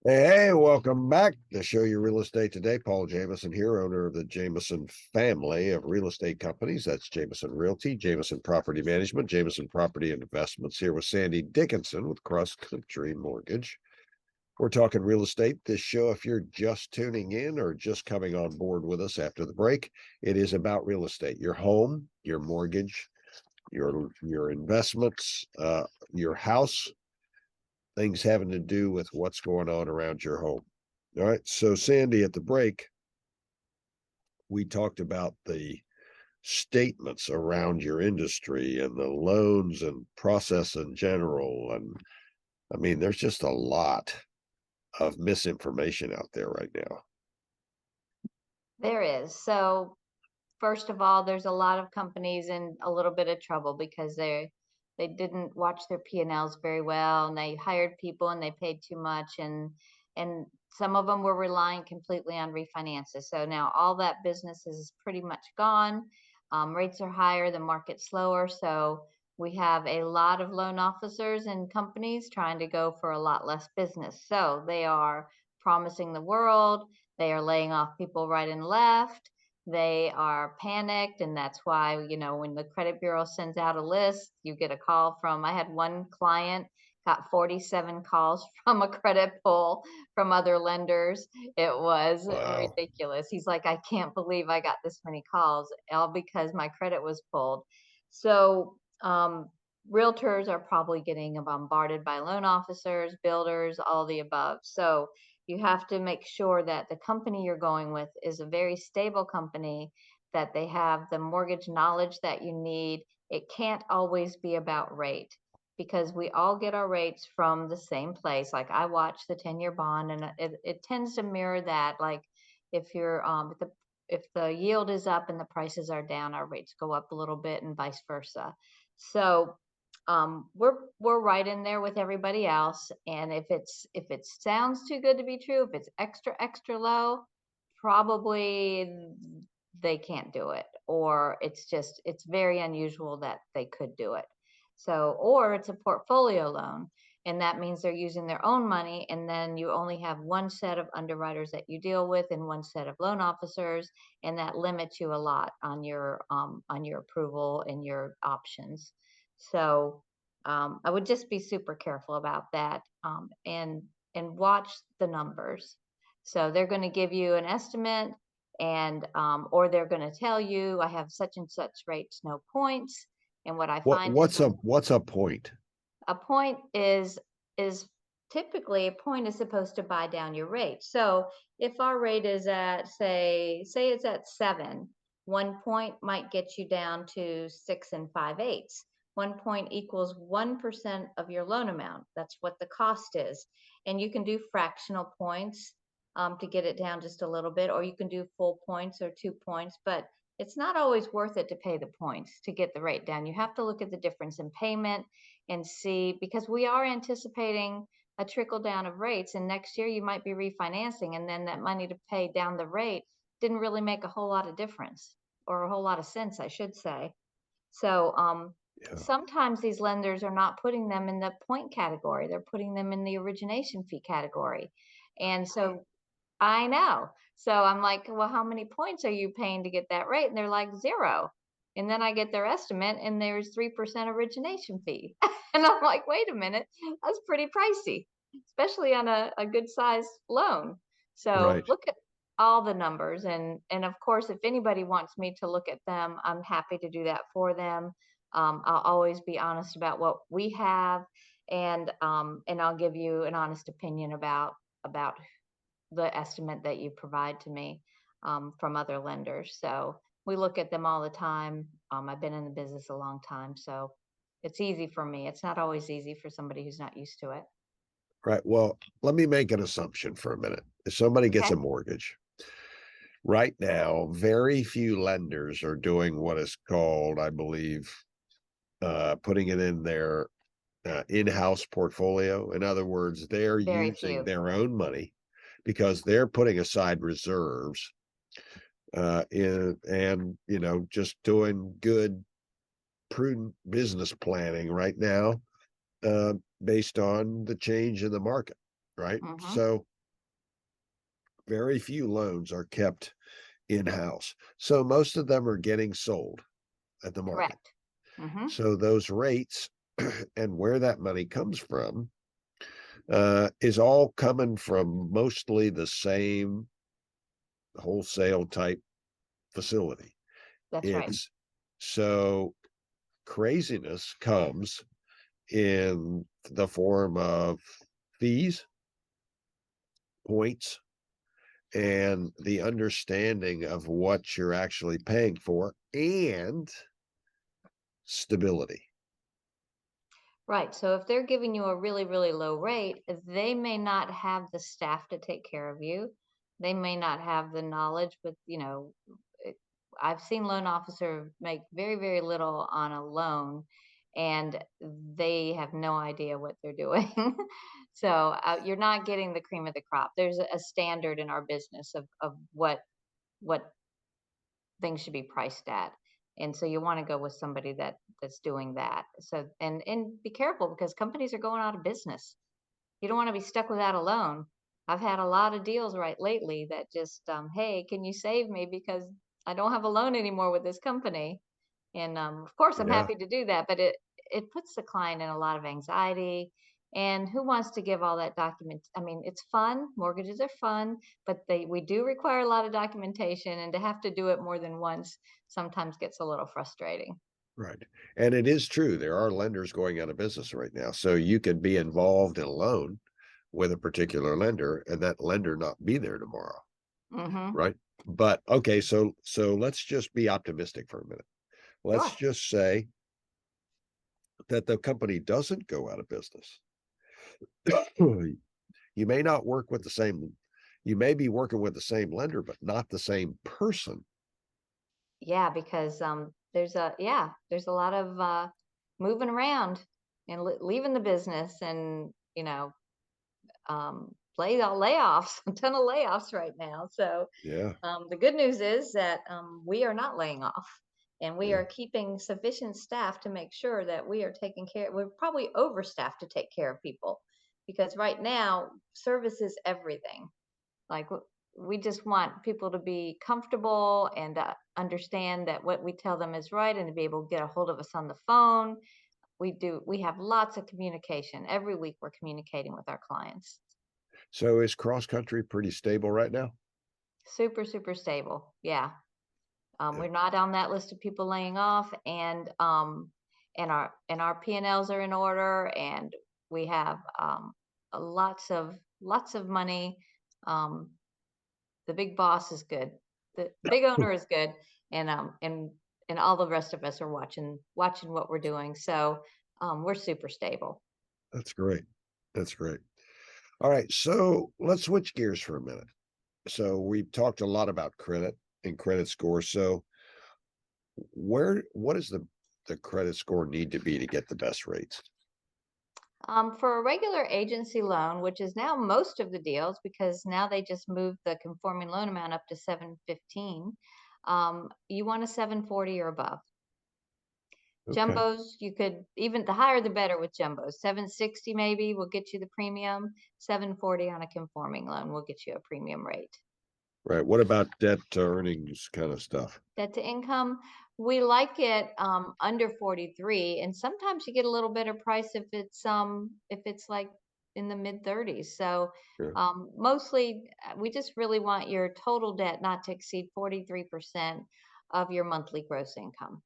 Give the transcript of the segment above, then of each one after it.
Hey, welcome back to Show Your Real Estate Today. Paul Jameson here, owner of the Jameson family of real estate companies. That's Jameson Realty, Jameson Property Management, Jameson Property Investments, here with Sandy Dickinson with CrossCountry Mortgage. We're talking real estate. This show, if you're just tuning in or just coming on board with us after the break, it is about real estate, your home, your mortgage, your investments, your house, things having to do with what's going on around your home. All right. So, Sandy, at the break, we talked about the statements around your industry and the loans and process in general. And I mean, there's just a lot of misinformation out there right now. There is. So, first of all, there's a lot of companies in a little bit of trouble because they didn't watch their P&Ls very well, and they hired people and they paid too much, and some of them were relying completely on refinances. So now all that business is pretty much gone. Rates are higher, the market's slower, so we have a lot of loan officers and companies trying to go for a lot less business. So they are promising the world. They are laying off people right and left. They are panicked, and that's why, when the credit bureau sends out a list, you get a call from, I had one client got 47 calls from a credit pull from other lenders. It was Wow. ridiculous. He's like, I can't believe I got this many calls, all because my credit was pulled. So realtors are probably getting bombarded by loan officers, builders, all the above. So you have to make sure that the company you're going with is a very stable company, that they have the mortgage knowledge that you need. It can't always be about rate, because we all get our rates from the same place. Like, I watch the 10-year bond, and it tends to mirror that. Like, if you're if the yield is up and the prices are down, our rates go up a little bit, and vice versa. So we're right in there with everybody else. And if it sounds too good to be true, if it's extra low, probably they can't do it, or it's very unusual that they could do it. So, or it's a portfolio loan, and that means they're using their own money, and then you only have one set of underwriters that you deal with and one set of loan officers, and that limits you a lot on your approval and your options. So I would just be super careful about that, and watch the numbers. So they're going to give you an estimate, and or they're going to tell you, I have such and such rates, no points. And what I What find is, what's a point? a point is typically, a point is supposed to buy down your rate. So if our rate is at, say it's at 7, 1 point might get you down to 6 and 5/8. 1 point equals 1% of your loan amount. That's what the cost is. And you can do fractional points to get it down just a little bit, or you can do full points or 2 points, but it's not always worth it to pay the points to get the rate down. You have to look at the difference in payment and see, because we are anticipating a trickle down of rates, and next year you might be refinancing, and then that money to pay down the rate didn't really make a whole lot of difference, or a whole lot of sense, I should say. So Yeah. sometimes these lenders are not putting them in the point category, they're putting them in the origination fee category. And so I know. So I'm like, well, how many points are you paying to get that rate? And they're like, 0. And then I get their estimate, and there's 3% origination fee. And I'm like, wait a minute, that's pretty pricey, especially on a good sized loan. So Right. look at all the numbers. And of course, if anybody wants me to look at them, I'm happy to do that for them. I'll always be honest about what we have, and I'll give you an honest opinion about the estimate that you provide to me from other lenders. So we look at them all the time. I've been in the business a long time, so it's easy for me. It's not always easy for somebody who's not used to it. Right. Well, let me make an assumption for a minute. If somebody gets Okay. a mortgage right now, very few lenders are doing what is called, I believe, putting it in their in-house portfolio. In other words, they're Very using few. their own money because they're putting aside reserves and just doing good, prudent business planning right now, based on the change in the market. Right. Hmm. So Very few loans are kept in-house. So most of them are getting sold at the market. Correct. Hmm. So those rates and where that money comes from is all coming from mostly the same wholesale type facility. That's right. It's so craziness comes in the form of fees, points, and the understanding of what you're actually paying for and stability. Right. So if they're giving you a really, really low rate, they may not have the staff to take care of you. They may not have the knowledge, but it- I've seen loan officer make very, very little on a loan and they have no idea what they're doing. So you're not getting the cream of the crop. There's a standard in our business of what things should be priced at. And so you want to go with somebody that's doing that. So and be careful because companies are going out of business. You don't want to be stuck without a loan. I've had a lot of deals right lately that just hey, can you save me because I don't have a loan anymore with this company. And of course, I'm Yeah, happy to do that, but it puts the client in a lot of anxiety. And who wants to give all that document? I mean, it's fun. Mortgages are fun, but we do require a lot of documentation, and to have to do it more than once sometimes gets a little frustrating. right. And it is true. There are lenders going out of business right now. So you could be involved in a loan with a particular lender and that lender not be there tomorrow, Mm-hmm. right? But okay, so let's just be optimistic for a minute. Let's Sure. just say that the company doesn't go out of business. You may not work with the same, you may be working with the same lender, but not the same person. Yeah, because there's a lot of moving around and leaving the business, and layoffs, a ton of layoffs right now. So Yeah, the good news is that we are not laying off, and we yeah. are keeping sufficient staff to make sure that we are taking care. We're probably overstaffed to take care of people because right now service is everything. Like we just want people to be comfortable and understand that what we tell them is right, and to be able to get a hold of us on the phone. We have lots of communication every week. We're communicating with our clients. So is cross country pretty stable right now? Super, super stable. Yeah. Yeah. We're not on that list of people laying off, and our P&Ls are in order, and we have lots of money. Um, the big boss is good. The big Hmm. owner is good, and all the rest of us are watching what we're doing. So we're super stable. That's great. That's great. All right. So let's switch gears for a minute. So we've talked a lot about credit and credit score. So what does the credit score need to be to get the best rates? For a regular agency loan, which is now most of the deals because now they just moved the conforming loan amount up to 715, you want a 740 or above. Okay. Jumbos, you could even the higher the better with jumbos. 760 maybe will get you the premium. 740 on a conforming loan will get you a premium rate. Right. What about debt to earnings kind of stuff? Debt to income, we like it under 43, and sometimes you get a little better price if it's like in the mid 30s. So Yeah. mostly we just really want your total debt not to exceed 43% of your monthly gross income.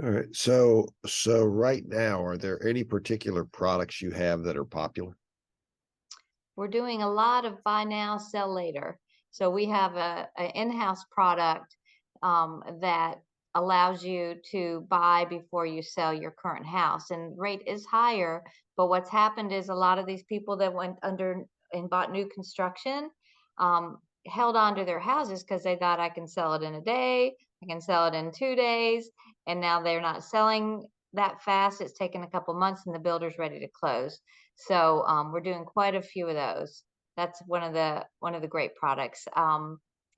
All right. So right now, are there any particular products you have that are popular? We're doing a lot of buy now, sell later. So we have a in-house product that allows you to buy before you sell your current house, and rate is higher. But what's happened is a lot of these people that went under and bought new construction held on to their houses because they thought I can sell it in a day, I can sell it in 2 days, and now they're not selling that fast. It's taken a couple months, and the builder's ready to close. So we're doing quite a few of those. That's one of the great products.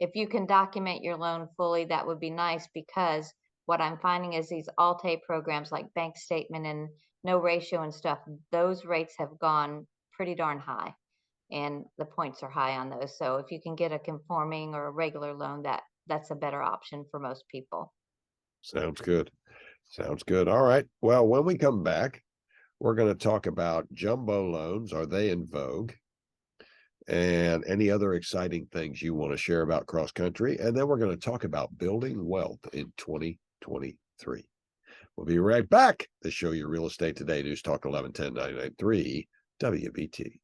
If you can document your loan fully, that would be nice because what I'm finding is these Alt-A programs like bank statement and no ratio and stuff, those rates have gone pretty darn high. and the points are high on those. So if you can get a conforming or a regular loan, that's a better option for most people. Sounds good. Sounds good. All right. Well, when we come back, we're going to talk about jumbo loans. Are they in vogue? And any other exciting things you want to share about cross country. And then we're going to talk about building wealth in 2023. We'll be right back to show you Real Estate Today, News Talk 1110 993 WBT.